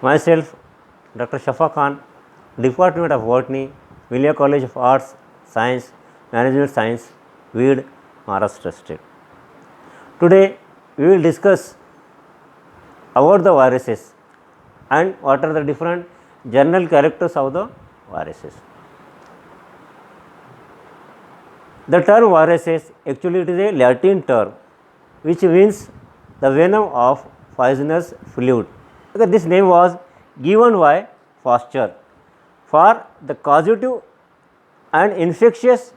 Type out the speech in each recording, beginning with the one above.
Myself, Dr. Shafa Khan, Department of Botany, William College of Arts, Science, Management Science, Weed, Maharashtra State. Today, we will discuss about the viruses and what are the different general characters of the viruses. The term viruses, actually it is a Latin term which means the venom of poisonous fluid. Okay, this name was given by Pasteur for the causative and infectious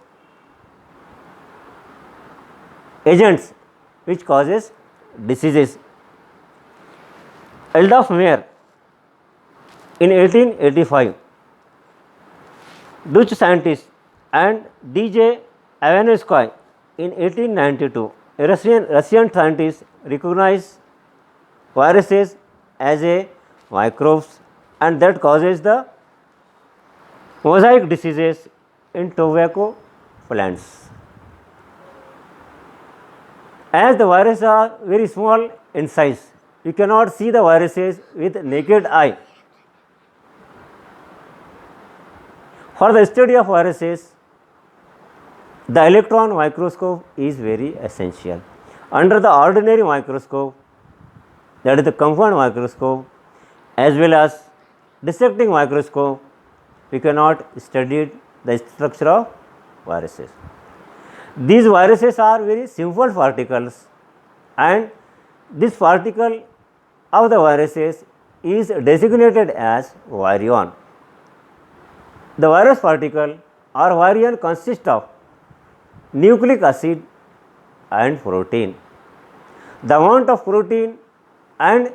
agents which causes diseases. Adolf Meyer in 1885, Dutch scientist, and D.J. Ivanovsky in 1892, a Russian scientist recognized viruses as a microbes and that causes the mosaic diseases in tobacco plants. As the viruses are very small in size, you cannot see the viruses with naked eye. For the study of viruses, the electron microscope is very essential. Under the ordinary microscope, that is the compound microscope, as well as dissecting microscope, we cannot study the structure of viruses. These viruses are very simple particles, and this particle of the viruses is designated as virion. The virus particle or virion consists of nucleic acid and protein. The amount of protein and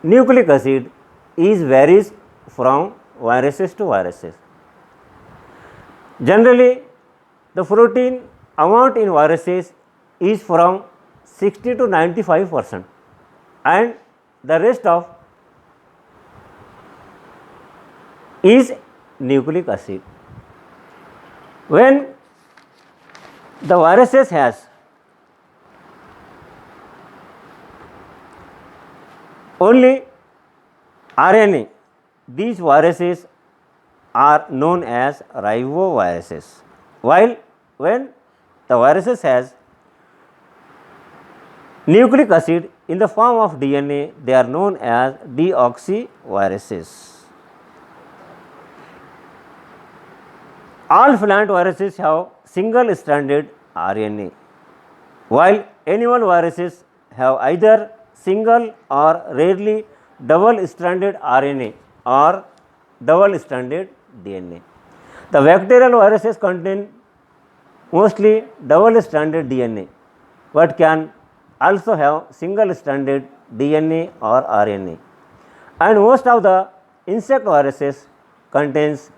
nucleic acid is varies from viruses to viruses. Generally, the protein amount in viruses is from 60 to 95% and the rest of is nucleic acid. When the viruses has only RNA, these viruses are known as riboviruses, while when the viruses has nucleic acid in the form of DNA, they are known as deoxyviruses. All plant viruses have single stranded RNA, while animal viruses have either single or rarely double stranded RNA or double stranded DNA. The bacterial viruses contain mostly double stranded DNA, but can also have single stranded DNA or RNA. And most of the insect viruses contains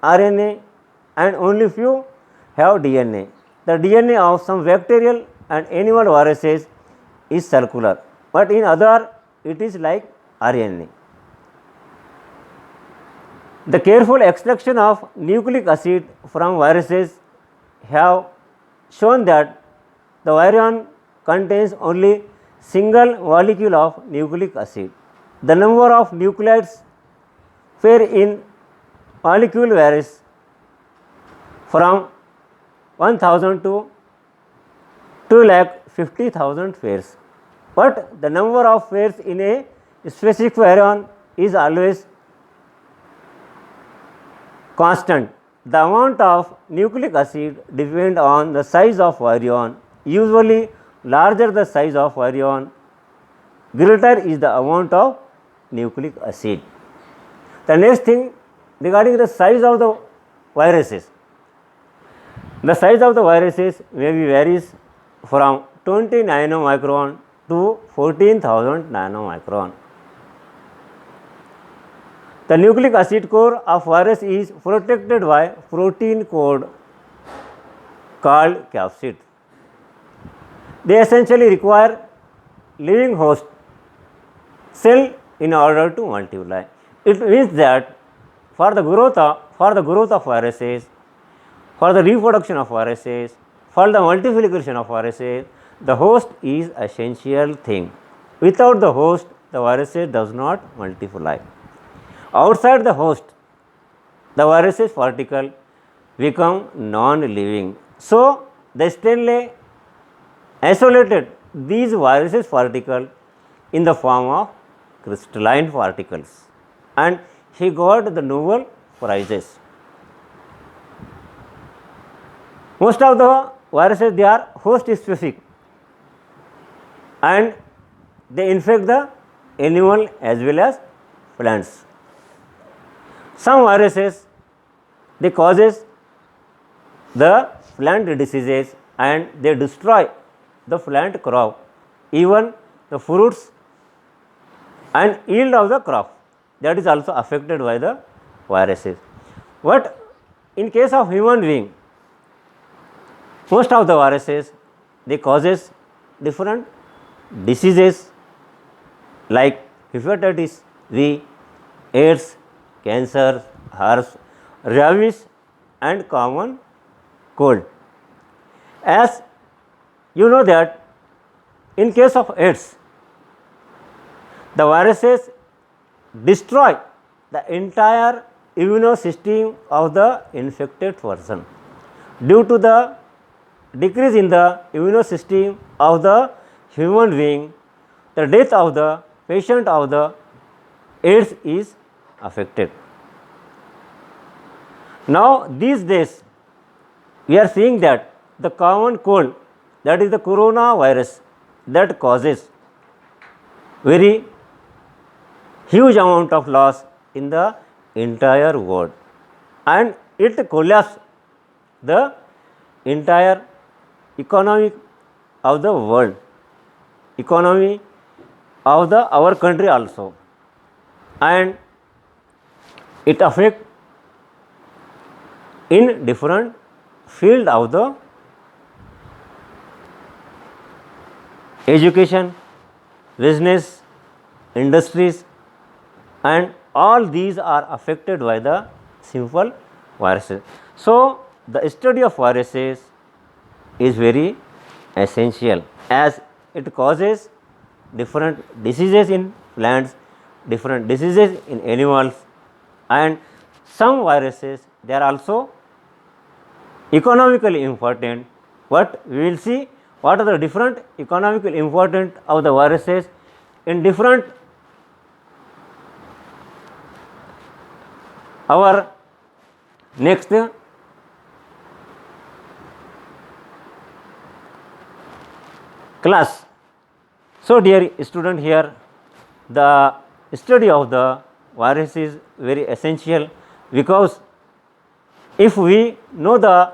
RNA and only few have DNA. The DNA of some bacterial and animal viruses is circular, but in other it is like RNA. The careful extraction of nucleic acid from viruses have shown that the virion contains only single molecule of nucleic acid. The number of nucleides pair in molecule varies from 1000 to 2,50,000 pairs, but the number of pairs in a specific virion is always constant. The amount of nucleic acid depends on the size of virion. Usually larger the size of virion, greater is the amount of nucleic acid. The next thing regarding the size of the viruses. The size of the viruses may be varies from 20 nanomicron to 14,000 nanomicron. The nucleic acid core of virus is protected by protein code called capsid. They essentially require living host cell in order to multiply. It means that for the growth of viruses, for the reproduction of viruses, for the multiplication of viruses, the host is essential thing. Without the host, the viruses does not multiply. Outside the host, the viruses particle become non-living. So, the Stanley isolated these viruses particle in the form of crystalline particles, and he got the Nobel prizes. Most of the viruses, they are host specific and they infect the animal as well as plants. Some viruses, they causes the plant diseases and they destroy the plant crop, even the fruits and yield of the crop, that is also affected by the viruses. But in case of human being, most of the viruses, they causes different diseases like hepatitis B, AIDS, cancer, herpes, rabies and common cold. As you know that in case of AIDS, the viruses destroy the entire immune system of the infected person. Due to the decrease in the immune system of the human being, the death of the patient of the AIDS is affected. Now, these days we are seeing that the common cold, that is the coronavirus, that causes very huge amount of loss in the entire world, and it collapsed the entire economy of the world, economy of the our country also, and it affect in different field of the education, business, industries, and all these are affected by the simple viruses. So, the study of viruses is very essential, as it causes different diseases in plants, different diseases in animals, and some viruses, they are also economically important, but we will see what are the different economically important of the viruses in different our next class. So, dear student, here the study of the virus is very essential, because if we know the